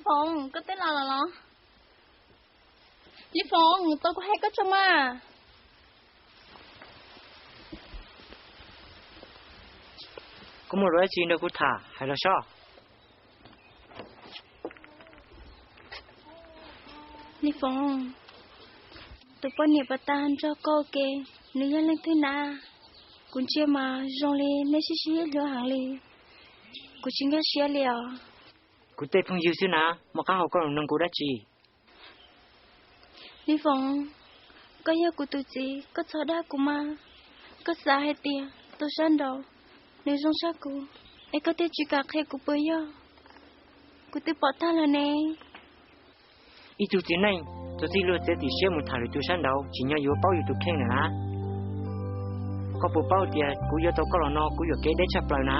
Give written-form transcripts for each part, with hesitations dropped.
Phong, có tên là Lý Phong, tôi có hay có cho mà. Có một đứa chị đâu cũng thả, hay là sao? Lý Phong, tôi có niệm bà tan cho cô kê, nếu như lên thế nào, cũng chưa mà rong lên nên xí lửa hàng lì, cũng chính cái xí liều. Cũng tê phong yêu xíu nè, mà các học con nâng cô đã chị. Lý Phong, có yêu của tụi chị, có cho đá của mà, có xa hay tiền, tôi sẵn đầu, nếu rong sát của, em có thể chỉ cả khe của bơi yêu, của tôi bỏ ta là nè. Ý tụi chị này, tôi xin lừa sẽ thì xem một thằng tôi sẵn đầu, chỉ nhớ yêu bao yêu tụi khen nè. Có bộ bao tiền, cũng yêu tao có là nó, cũng yêu cái để chấp lại nè.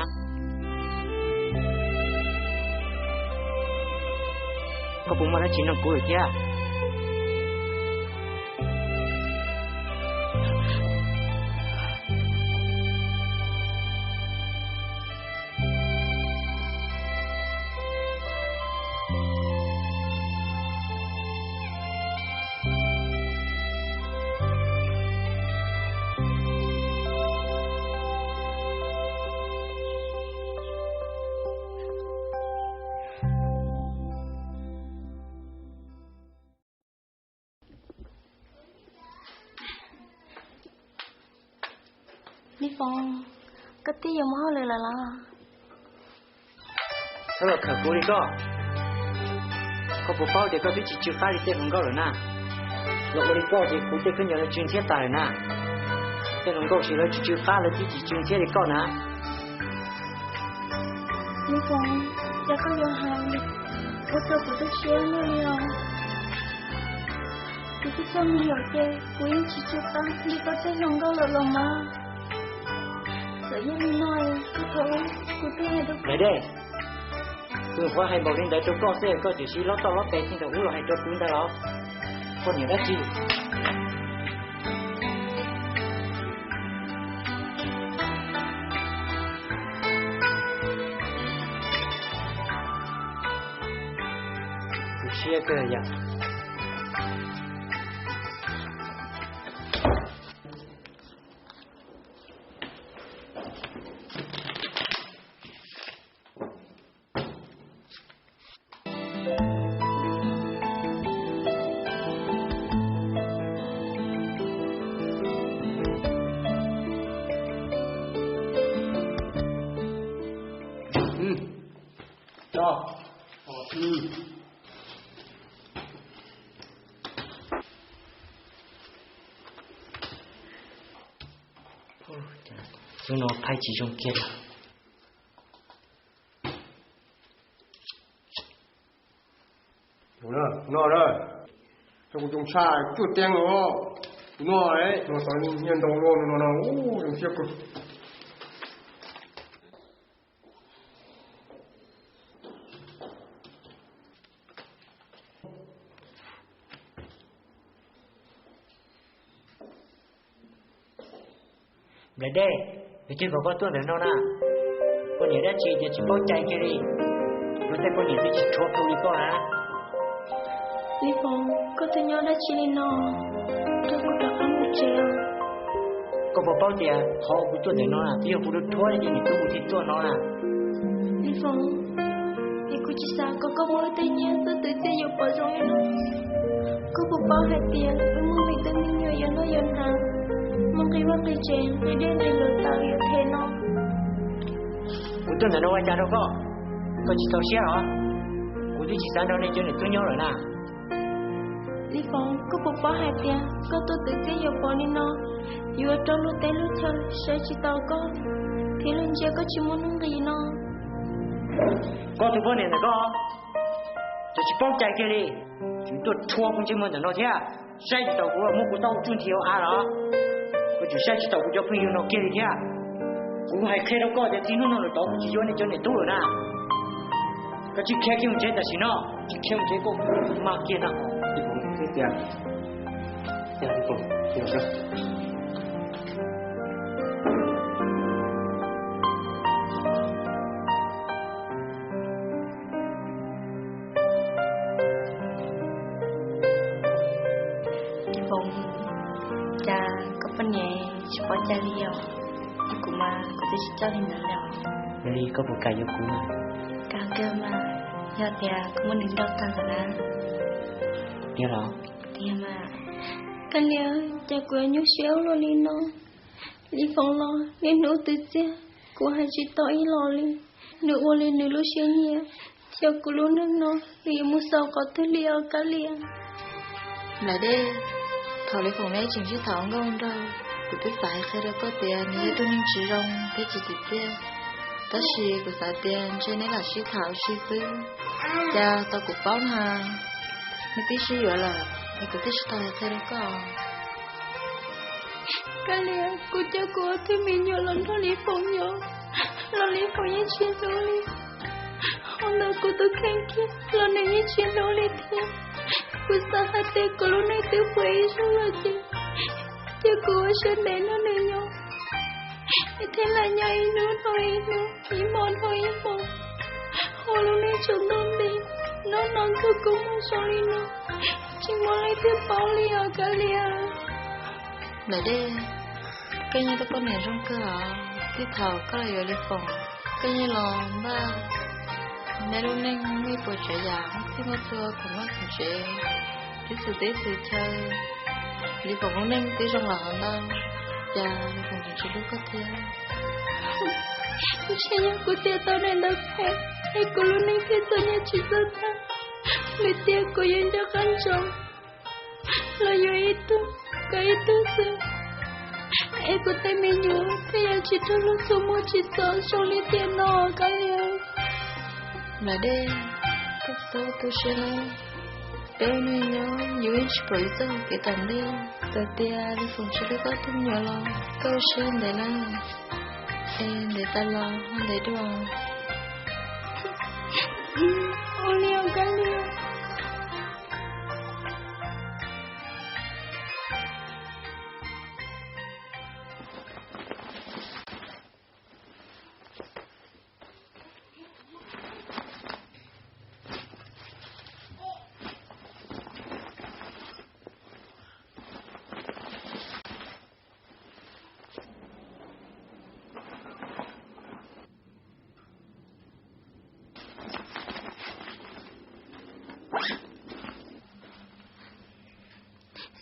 Có bộ mà đã chỉ nâng cô được kia. Lý Phong, có tí dòng máuเลยlà Sao là khởi cô đi có? Có bộ bao thì có biết chỉ chịu phá đi tên không có rồi nè. Lúc đi có thì cũng sẽ khuyên nhớ là chuyên thiết tài rồi nè. Tên không có chỉ là chỉ chịu phá là chỉ chuyên thiết thì có nè. Lý Phong, cha có vô hàng, có cho của tôi xé nữa đi không? Thì cái cho mình hiểu chê, của em chỉ chịu phá, đi có thể không có được lòng mà. Sợ như mình nói, cứ thôi, cứ thế này đâu. Đấy đây. Tôi qua hay bảo đến đấy tôi có xe có chỉ xí lót to lót té trên đầu ú là hay cho chúng ta đó. Con nhiều đất chi. Tôi xe cơ vậy. Tôi nó phải chỉ trong kia rồi. Nó rồi. Tôi cũng sai chút tiếng rồi. Nó đấy, nó sao nhân đầu nó đừng tiếc cực. Đấy đây, vì chưa có tôi để nó nè. Con nhớ đã chỉ bao chạy kia đi. Rồi tay con nhớ tôi chỉ chua câu đi con hả? Lý Phong, có thể nhớ đã chỉ đi nó. Tôi cũng đã ăn một trèo. Có bộ bao tiền, họ của tôi để nó nè. Thì họ được thua đi, tôi cũng thích tôi nó nè. Lý Phong, thì cô chỉ sao có mỗi tay nhé, tôi tự tiêu dục vào trong này nó. Có bộ bao hai tiền, với mua mình tên mình nhiều dân nó dân hàng. Mong khi bắt đi chèn, đi đến đi lừa tao yêu thế nó. Của tôi là đâu ai cha đâu có. Có chỉ tao xe hả? Của tôi chỉ sang đâu này cho nên tôi nhớ rồi nè. Lý Phong, có bộ bao hai tiền, có tôi tự tiêu dục vào nên nó. Dù ở trong lúc tế lúc chân, sẽ chỉ tao có. Thì lần chưa có chỉ muốn nâng gì nó. Có thứ vấn đề này có. Tôi chỉ bao chạy kia đi. Chúng tôi thua cũng chỉ muốn cho nó thế à. Sai chỉ tao của một của tao chung thiếu à đó. Có chủ sai chỉ tao của cho phương yêu nó kia đi thế à. Cũng hay khi đâu có để tin nó được tao chỉ cho này tốt rồi nè. Có chỉ khe kia một chế là gì nó. Chỉ khe một chế cô mà kia nào. Đi cùng cái tiền. Tiền đi cùng, tiền đó. Phong cha có vấn đề chỉ có cha liều cũng mà có thể cho hình được nào Lý có một cái yêu cũ mà cả cơ mà giờ thì có muốn đứng đâu ta rồi đó nhớ đó thì mà cái liều cha của nhú xéo lo đi nó Lý Phong lo nên nấu từ cha của hai chị tội lo đi nấu ô lên nấu xéo nhé cho cô luôn nó vì mua sau có thứ liều cả liều lại đây thầu Lý Phong này chính chứ thầu ngon đâu của tôi phải khai ra có tiền nên tôi nên chỉ rong cái chỉ tiền ta xì của xã tiền cho nên là xí thảo xí tư cha tao cũng báo hàng mấy tí xí vậy là mấy cái tí xí tao khai ra có cái liều cô cho cô thì mình nhớ lần đó Lý Phong nhớ lần Lý Phong như chuyện đó đi hôm nào cô tôi khen kia lần này như chuyện đó đi thêm cô sao hai tay cô lúc này tự quay xuống là chị chứ cô ở trên đấy nó này nhau thế là nhảy nữa thôi nữa ý mòn hồ lúc này chúng tôi đi nó non cứ cũng mà sao đi nó chỉ muốn lấy tiếp bao liều cả liều lại đây cái như tôi có nền trong cơ cái thầu có là Lý Phong cái như là ba mẹ lúc này mới bỏ trẻ già thì mà thưa cũng nói cũng trẻ cái sự tế sự chơi Lý Phong lúc này tí trong lòng đâu cha Lý Phong chỉ lúc có thế chị nhớ cô tia tao này đâu phải hay cô lúc này khi tôi nhớ chị tôi ta người tia cô yên cho khăn chồng là do itu cái itu sự em có tay mình nhớ thì em chỉ cho lúc số một chỉ sợ sau lý tiền nó cái em lại đây cái số tôi sẽ nói đây mình nhớ dù em chỉ bởi giờ cái tầm đi từ tia Lý Phong chỉ biết có tin nhớ lo câu xem để nào em để ta lo không để được ô liều cái liều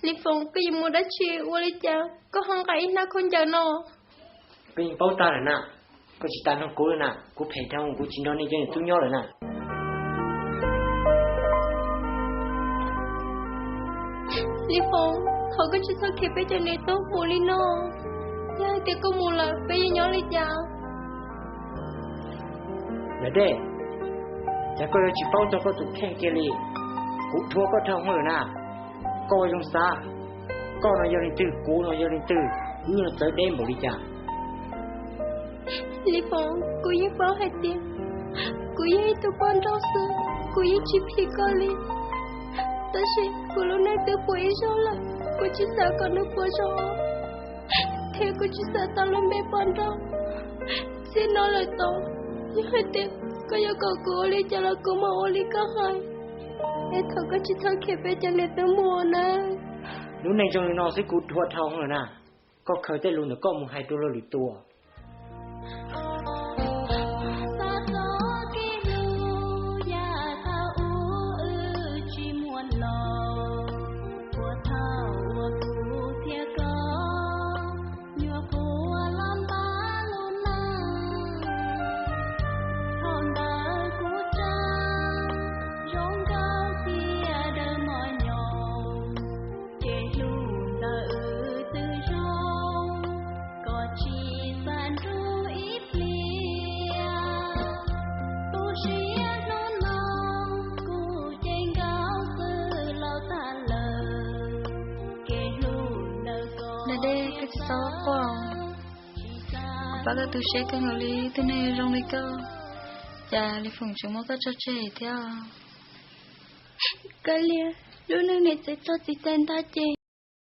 Lý Phong cái gì mua đã chia qua đi chào có không cái nó không chờ nó cái bao ta rồi nè có chỉ ta nó cố rồi nè cố phải theo cố chỉ nó nên cho tôi nhớ rồi nè Lý Phong thôi có chỉ sao kịp bây giờ này tốt mua đi nó ya thì có mua là bây giờ nhớ đi chào là đây cha có chỉ bao cho có tụi khen kia đi cố thua có thằng rồi nè coi trong xa con nó vô đi từ cố nó vô đi từ như là tới đêm bỏ đi chả Lý Phong cô ấy bảo hai tiền cô ấy tôi quan trọng sự cô ấy chỉ phi con đi ta sẽ cô lúc này tôi quay số lại cô chỉ sợ con nó quay số thế cô chỉ sợ tao luôn bé quan trọng xin nói lời tốt nhưng hai tiền cô yêu cầu cô đi cho là cô mà ô đi có hai em thật có chỉ thôi kịp bây giờ này tôi mua nè lúc này trong nó sẽ cút thua thong rồi nè có khởi tới luôn là có một hai đô la lì tua bác tôi sẽ cái người lý thế này trong đây cơ cha Lý Phong chúng nó có cho trẻ theo cái lia lúc này sẽ cho chị tên ta chị